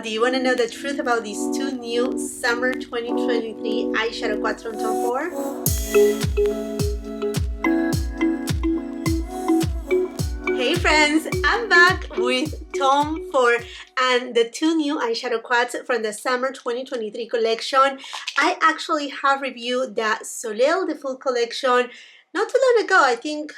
do you want to know the truth about these two new summer 2023 eyeshadow quads from Tom Ford? Hey friends, I'm back with Tom Ford and the two new eyeshadow quads from the summer 2023 collection. I actually have reviewed the SOLEIL De FEU collection not too long ago. I think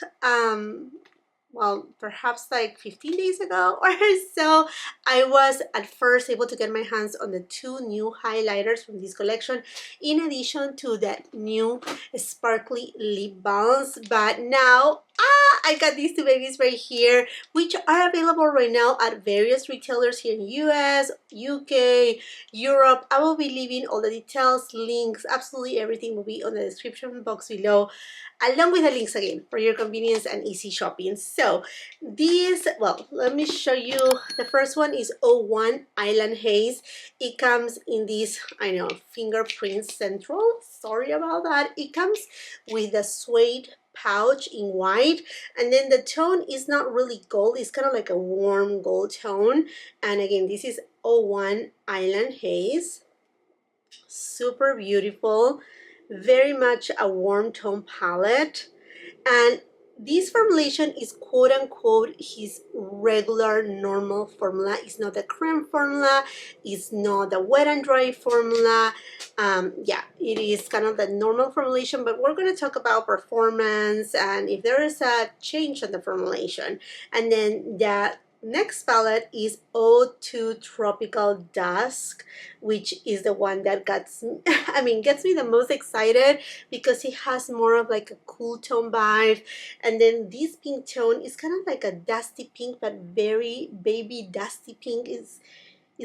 well, perhaps like 15 days ago or so. I was at first able to get my hands on the two new highlighters from this collection, in addition to the new sparkly lip balms. But now I got these two babies right here, which are available right now at various retailers here in US, UK, Europe. I will be leaving all the details, links, absolutely everything will be on the description box below, along with the links again for your convenience and easy shopping. So these, well, let me show you. The first one is 01 Island Haze. It comes in this, I know, fingerprint central. Sorry about that. It comes with the suede pouch in white, and then the tone is not really gold. It's kind of like a warm gold tone. And again, this is 01 Island Haze. Super beautiful. Very much a warm tone palette, and this formulation is quote-unquote his regular normal formula. It's not the creme formula, it's not the wet and dry formula. Yeah, it is kind of the normal formulation, but we're going to talk about performance and if there is a change in the formulation. And then the next palette is 02 Tropical Dusk, which is the one that gets me the most excited, because it has more of like a cool tone vibe. And then this pink tone is kind of like a dusty pink, but very baby dusty pink. Is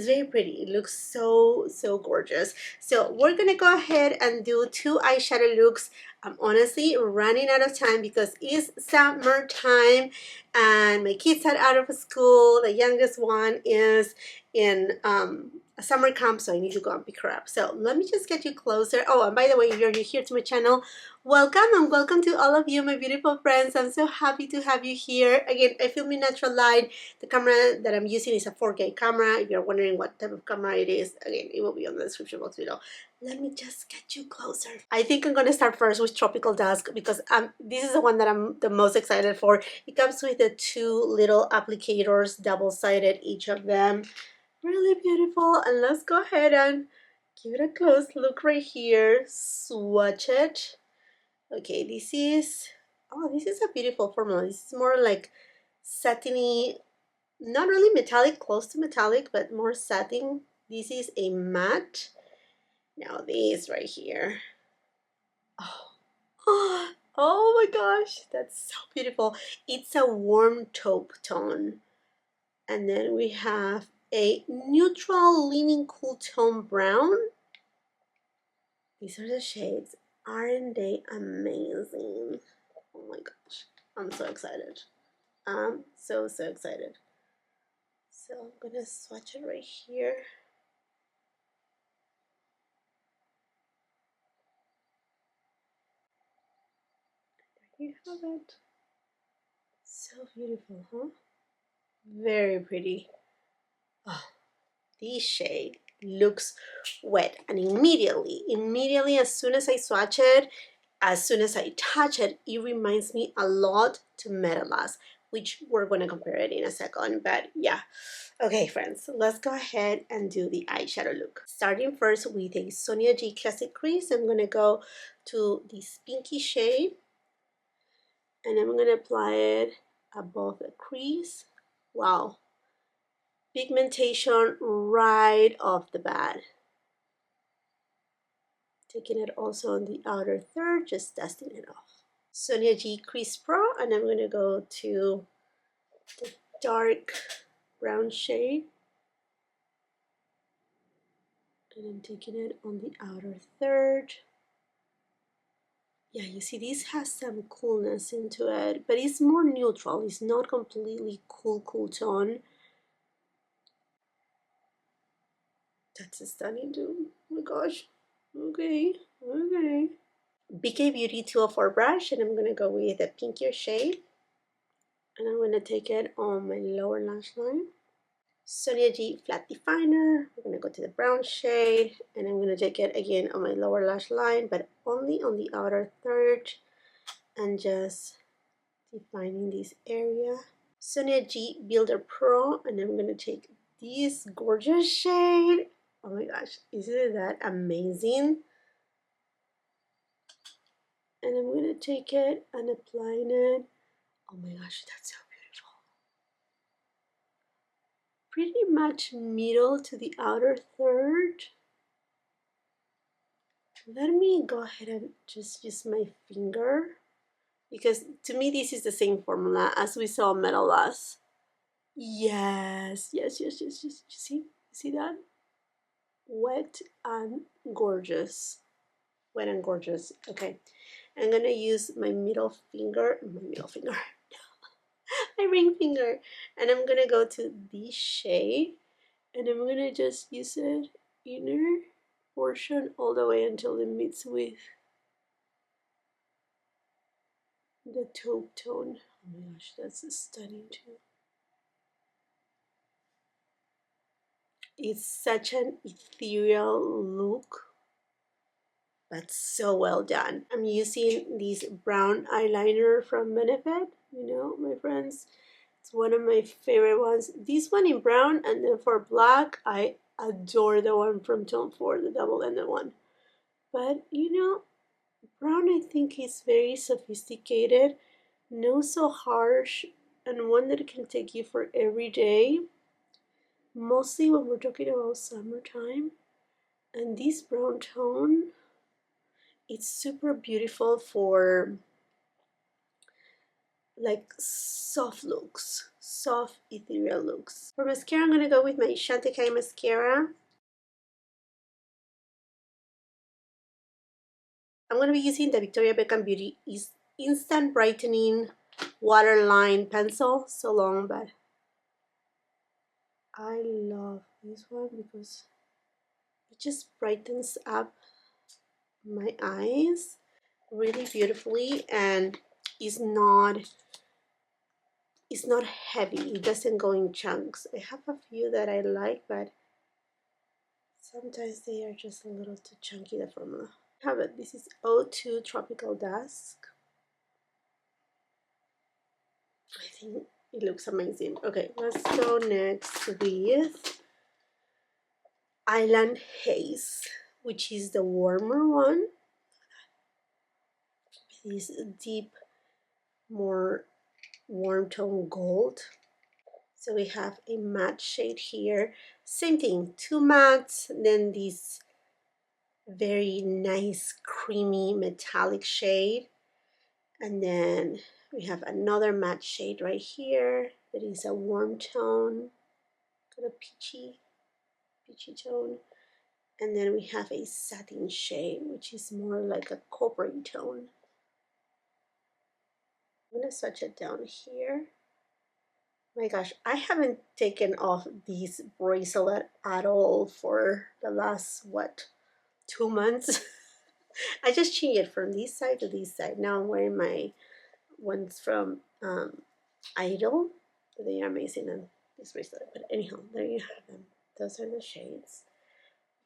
very pretty. It looks so gorgeous. So we're gonna go ahead and do two eyeshadow looks. I'm honestly running out of time because it's summertime and my kids are out of school. The youngest one is in a summer camp, so I need to go and pick her up. So let me just get you closer. Oh, and by the way, if you're new here to my channel, welcome, and welcome to all of you, my beautiful friends. I'm so happy to have you here. Again, I film in natural light. The camera that I'm using is a 4K camera. If you're wondering what type of camera it is, again, it will be on the description box below. Let me just get you closer. I think I'm gonna start first with Tropical Dusk because this is the one that I'm the most excited for. It comes with the two little applicators, double-sided each of them. Really beautiful. And let's go ahead and give it a close look right here. Swatch it. Okay, this is a beautiful formula. This is more like satiny, not really metallic, close to metallic, but more satin. This is a matte. Now this right here. Oh, oh my gosh, that's so beautiful. It's a warm taupe tone. And then we have a neutral leaning cool tone brown. These are the shades. Aren't they amazing? Oh my gosh, I'm so excited. I'm so excited. So I'm gonna swatch it right here. There you have it. So beautiful, huh? Very pretty. Oh, this shade looks wet, and immediately as soon as I swatch it, as soon as I touch it, it reminds me a lot to Metalast, which we're going to compare it in a second. But yeah, okay friends, let's go ahead and do the eyeshadow look. Starting first with a Sonia G Classic Crease. I'm going to go to this pinky shade and I'm going to apply it above the crease. Wow, pigmentation right off the bat. Taking it also on the outer third, just dusting it off. Sonia G Crease Pro, and I'm going to go to the dark brown shade. And I'm taking it on the outer third. Yeah, you see this has some coolness into it, but it's more neutral. It's not completely cool tone. That's a stunning too. Oh my gosh. Okay. BK Beauty 204 brush, and I'm going to go with a pinkier shade. And I'm going to take it on my lower lash line. Sonia G Flat Definer. We're gonna go to the brown shade, and I'm gonna take it again on my lower lash line, but only on the outer third, and just defining this area. Sonia G Builder Pro, and I'm gonna take this gorgeous shade. Oh my gosh, isn't that amazing? And I'm gonna take it and apply it. Oh my gosh, that's so beautiful. Pretty much middle to the outer third. Let me go ahead and just use my finger, because to me this is the same formula as we saw Metal Loss. Yes, yes, yes, yes, yes. You see that? Wet and gorgeous. Wet and gorgeous. Okay, I'm gonna use my middle finger, my ring finger, and I'm gonna go to this shade, and I'm gonna just use it inner portion all the way until it meets with the taupe tone. Oh my gosh, that's stunning too. It's such an ethereal look, but so well done. I'm using this brown eyeliner from Benefit, you know, my friends. It's one of my favorite ones. This one in brown, and then for black, I adore the one from Tom Ford, the double-ended one. But, you know, brown I think is very sophisticated, no so harsh, and one that can take you for every day. Mostly when we're talking about summertime. And this brown tone, it's super beautiful for like soft looks, soft ethereal looks. For mascara, I'm gonna go with my Chantecaille mascara. I'm gonna be using the Victoria Beckham Beauty Instant Brightening Waterline Pencil. So long, but I love this one because it just brightens up my eyes really beautifully, and is not heavy. It doesn't go in chunks. I have a few that I like, but sometimes they are just a little too chunky, the formula. I have it. This is O2 Tropical Dusk. I think it looks amazing. Okay, let's go next with Island Haze, which is the warmer one. This deep, more warm tone gold. So we have a matte shade here. Same thing, two mattes, then this very nice creamy metallic shade, and then we have another matte shade right here that is a warm tone, kind of peachy tone, and then we have a satin shade which is more like a coppery tone. I'm gonna swatch it down here. My gosh, I haven't taken off this bracelet at all for the last, what, 2 months? I just changed it from this side to this side. Now I'm wearing my ones from Idol. They are amazing on this bracelet. But anyhow, there you have them. Those are the shades.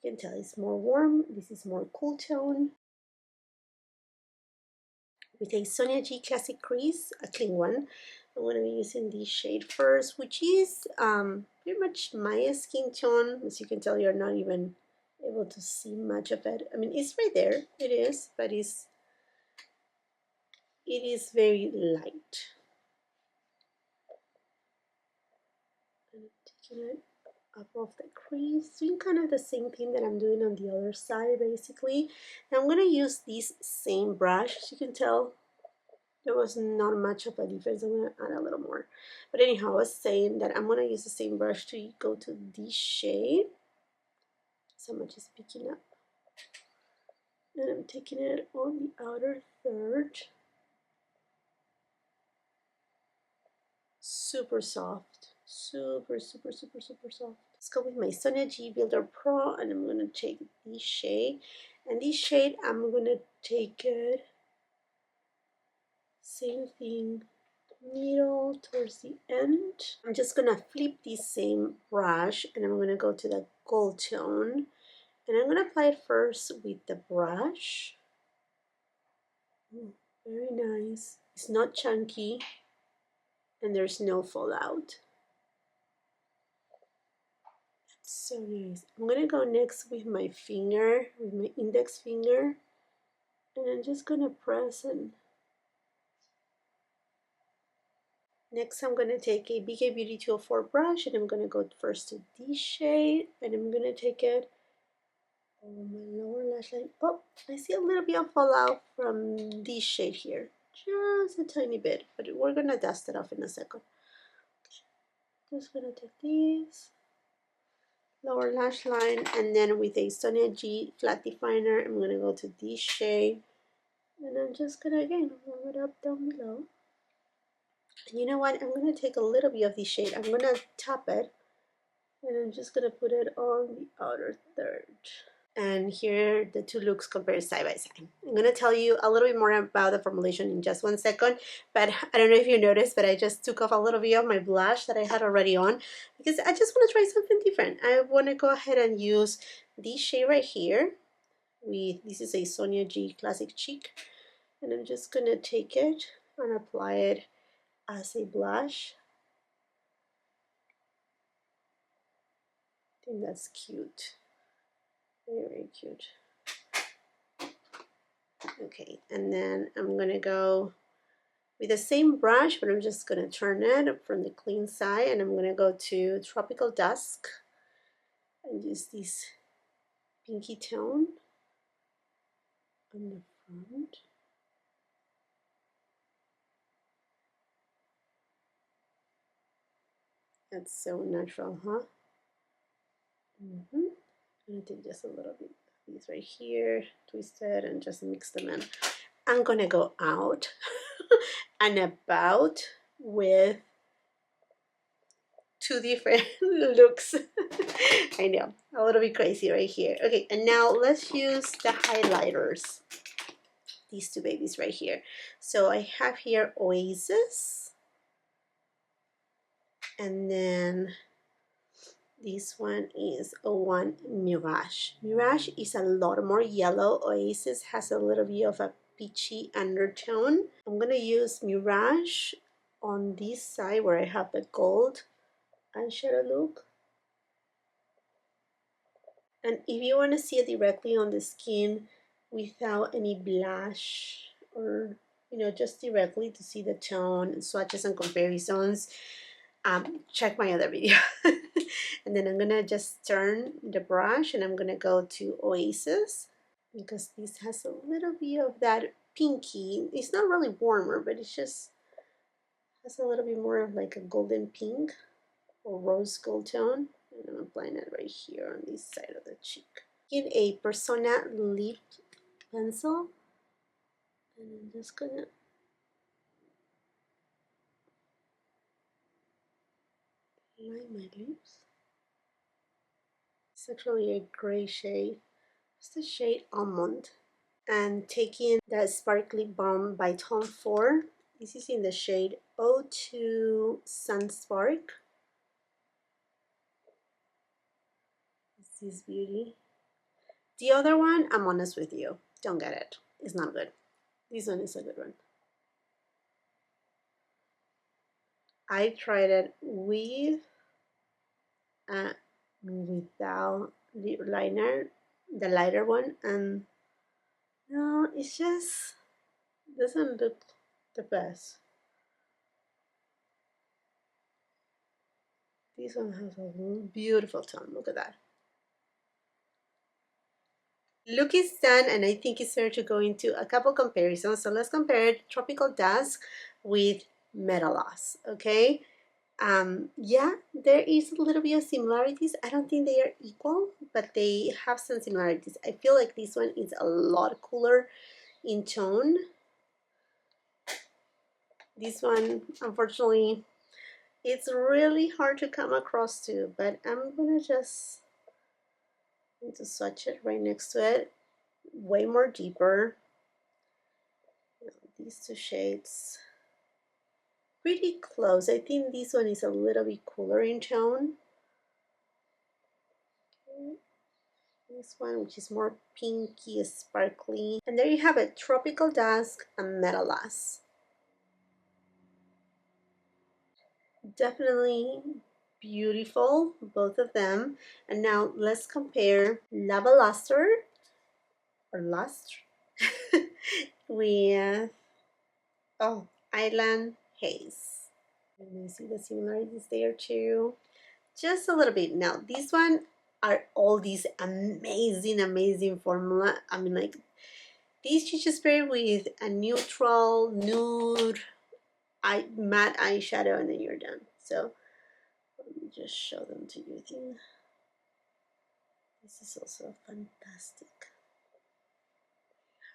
You can tell it's more warm. This is more cool tone. With a Sonia G Classic Crease, a clean one. I'm going to be using this shade first, which is pretty much my skin tone. As you can tell, you're not even able to see much of it. I mean, it's right there. It is, but it is very light. And I'm taking it up off the crease, doing kind of the same thing that I'm doing on the other side, basically. Now I'm going to use this same brush. As you can tell, there was not much of a difference. I'm going to add a little more. But anyhow, I was saying that I'm going to use the same brush to go to this shade. So much is picking up. And I'm taking it on the outer third. Super soft. Super, super, super, super soft. Let's go with my Sonia G Builder Pro, and I'm going to take this shade. And this shade, I'm going to take it, same thing, middle towards the end. I'm just gonna flip this same brush and I'm gonna go to the gold tone and I'm gonna apply it first with the brush. Very nice. It's not chunky and there's no fallout. That's so nice. I'm gonna go next with my finger, with my index finger, and I'm just gonna press and next I'm gonna take a BK Beauty 204 brush and I'm gonna go first to this shade and I'm gonna take it on my lower lash line. Oh, I see a little bit of fallout from this shade here. Just a tiny bit, but we're gonna dust it off in a second. Just gonna take this lower lash line and then with a Sonia G flat definer, I'm gonna go to this shade and I'm just gonna again warm it up down below. And you know what? I'm gonna take a little bit of this shade. I'm gonna tap it and I'm just gonna put it on the outer third. And here the two looks compared side by side. I'm gonna tell you a little bit more about the formulation in just 1 second, but I don't know if you noticed, but I just took off a little bit of my blush that I had already on because I just want to try something different. I want to go ahead and use this shade right here. This is a Sonia G Classic Cheek, and I'm just gonna take it and apply it as a blush. I think that's cute. Very, very cute. Okay, and then I'm gonna go with the same brush, but I'm just gonna turn it from the clean side and I'm gonna go to Tropical Dusk and use this pinky tone on the front. That's so natural, huh? I'm gonna take just a little bit of these right here, twist it, and just mix them in. I'm gonna go out and about with two different looks. I know, a little bit crazy right here. Okay, and now let's use the highlighters. These two babies right here. So I have here Oasis, and then this one is 01 Mirage. Mirage is a lot more yellow. Oasis has a little bit of a peachy undertone. I'm gonna use Mirage on this side where I have the gold eyeshadow look. And if you want to see it directly on the skin without any blush, or just directly to see the tone, swatches and comparisons, check my other video. And then I'm gonna just turn the brush and I'm gonna go to Oasis because this has a little bit of that pinky. It's not really warmer, but it just has a little bit more of like a golden pink or rose gold tone. And I'm applying it right here on this side of the cheek. Get a Persona lip pencil and I'm just gonna line my lips. It's actually a gray shade. It's the shade Almond. And taking the Sparkly Balm by Tom Ford. This is in the shade 02 Sunspark. This is beauty. The other one, I'm honest with you, don't get it. It's not good. This one is a good one. I tried it with without lip liner, the lighter one, and no, it just doesn't look the best. This one has a beautiful tone. Look at that. Look is done, and I think it's fair to go into a couple comparisons. So let's compare Tropical Dusk with Metalos, okay? Yeah, there is a little bit of similarities. I don't think they are equal, but they have some similarities. I feel like this one is a lot cooler in tone. This one, unfortunately, it's really hard to come across to, but I'm gonna just to swatch it right next to it, way more deeper. These two shades pretty close. I think this one is a little bit cooler in tone. This one, which is more pinky, sparkly. And there you have it, Tropical Dusk and Metalas. Definitely beautiful, both of them. And now let's compare Lava Luster or Lust with Island Haze. And you see the similarities there too. Just a little bit. Now this one are all these amazing formula. I mean, like, these you just pair with a neutral nude matte eyeshadow and then you're done. So let me just show them to you. I think this is also fantastic.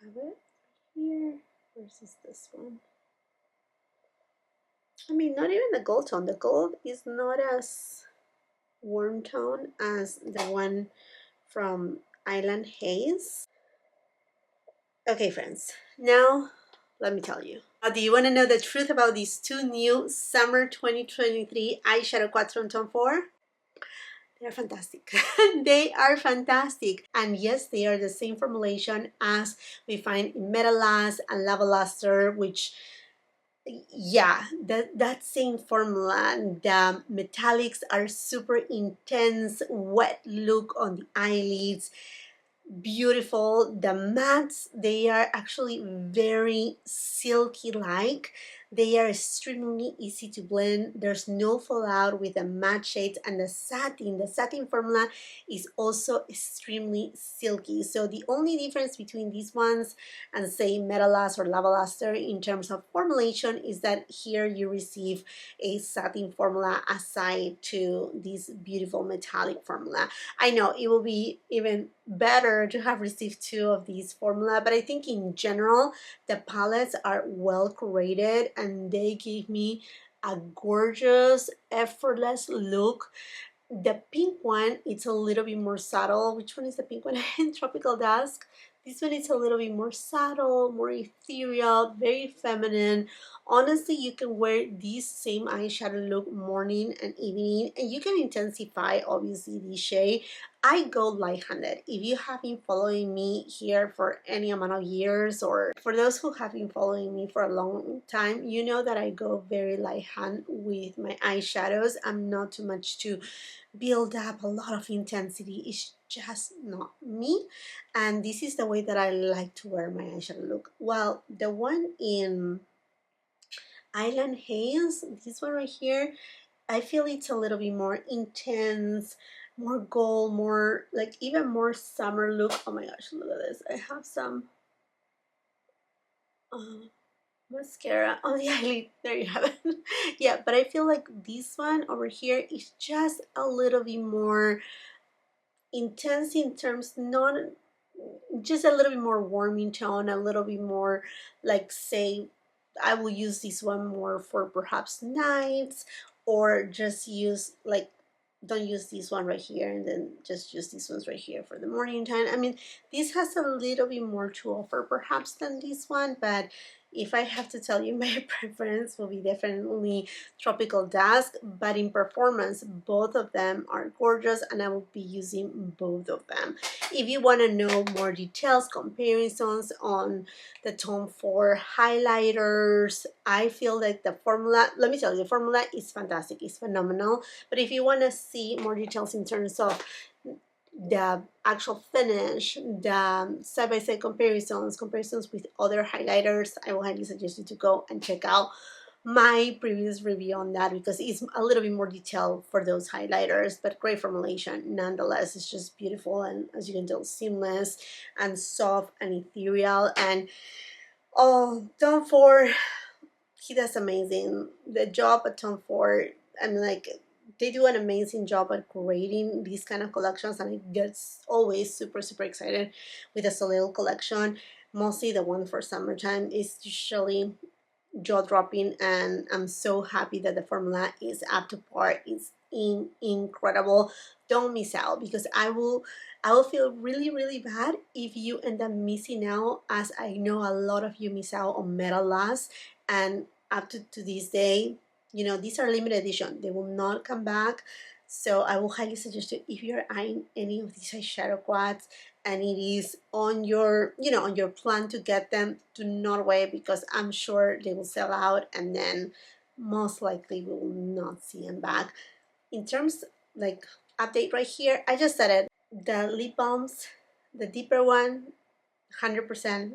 Have it here versus this one. I mean, not even the gold tone. The gold is not as warm tone as the one from Island Haze. Okay, friends, now let me tell you. Do you want to know the truth about these two new summer 2023 eyeshadow quads from Tom Ford? They're fantastic. They are fantastic. And yes, they are the same formulation as we find in Metalas and Lava Luster, which, yeah, that same formula. The metallics are super intense, wet look on the eyelids. Beautiful. The mattes, they are actually very silky like. They are extremely easy to blend. There's no fallout with the matte shades, and the satin formula is also extremely silky. So the only difference between these ones and say Metalas or Lava Luster in terms of formulation is that here you receive a satin formula aside to this beautiful metallic formula. I know it will be even better to have received two of these formula, but I think in general the palettes are well curated and they give me a gorgeous, effortless look. The pink one, it's a little bit more subtle. Which one is the pink one? Tropical Dusk. This one is a little bit more subtle, more ethereal, very feminine. Honestly, you can wear this same eyeshadow look morning and evening, and you can intensify, obviously, this shade. I go light-handed. If you have been following me here for any amount of years, or for those who have been following me for a long time, you know that I go very light-hand with my eyeshadows. I'm not too much to build up a lot of intensity. It's just not me, and this is the way that I like to wear my eyeshadow look. Well, the one in Island Haze, this one right here, I feel it's a little bit more intense, more gold, more like even more summer look. Oh my gosh, look at this. I have some mascara on the eyelid. There you have it. Yeah, but I feel like this one over here is just a little bit more intense in terms, not just a little bit more warm in tone, a little bit more like, say, I will use this one more for perhaps nights, or just use like, don't use this one right here and then just use these ones right here for the morning time. I mean, this has a little bit more to offer perhaps than this one, but if I have to tell you, my preference will be definitely Tropical Dusk, but in performance, both of them are gorgeous and I will be using both of them. If you want to know more details, comparisons on the Tom Ford highlighters, I feel like the formula, let me tell you, the formula is fantastic, it's phenomenal. But if you want to see more details in terms of the actual finish, the side-by-side comparisons with other highlighters, I will highly suggest you to go and check out my previous review on that, because it's a little bit more detailed for those highlighters, but great formulation nonetheless. It's just beautiful, and as you can tell, seamless and soft and ethereal. And oh, Tom Ford, he does amazing. The job at Tom Ford, I mean, like, they do an amazing job at creating these kind of collections, and I get always super excited with the Soleil collection. Mostly the one for summertime is usually jaw-dropping, and I'm so happy that the formula is up to par. It's incredible. Don't miss out, because I will feel really bad if you end up missing out, as I know a lot of you miss out on Metalas, and up to this day you know, these are limited edition. They will not come back. So I will highly suggest you, if you're eyeing any of these eyeshadow quads and it is on your, you know, on your plan to get them, do not wait, because I'm sure they will sell out and then most likely we will not see them back. In terms, like, update right here, I just said it, the lip balms, the deeper one, 100%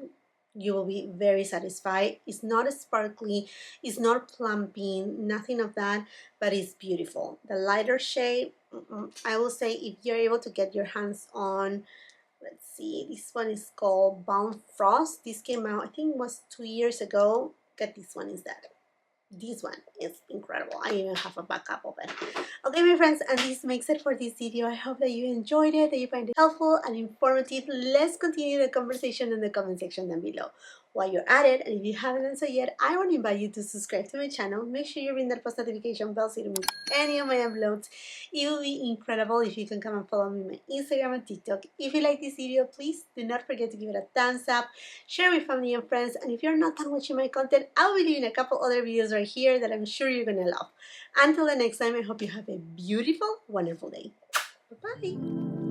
you will be very satisfied. It's not sparkly, it's not plumping, nothing of that, but it's beautiful. The lighter shade, I will say, if you're able to get your hands on, let's see, this one is called Balm Frost. This came out, I think it was 2 years ago. Get this one instead. This one is incredible. I even have a backup of it. Okay, my friends, and this makes it for this video. I hope that you enjoyed it, that you find it helpful and informative. Let's continue the conversation in the comment section down below. While you're at it, and if you haven't done so yet, I want to invite you to subscribe to my channel. Make sure you ring that post notification bell so you don't miss any of my uploads. It will be incredible if you can come and follow me on my Instagram and TikTok. If you like this video, please do not forget to give it a thumbs up, share with family and friends, and if you're not done watching my content, I'll be doing a couple other videos right here that I'm sure you're gonna love. Until the next time, I hope you have a beautiful, wonderful day. Bye-bye.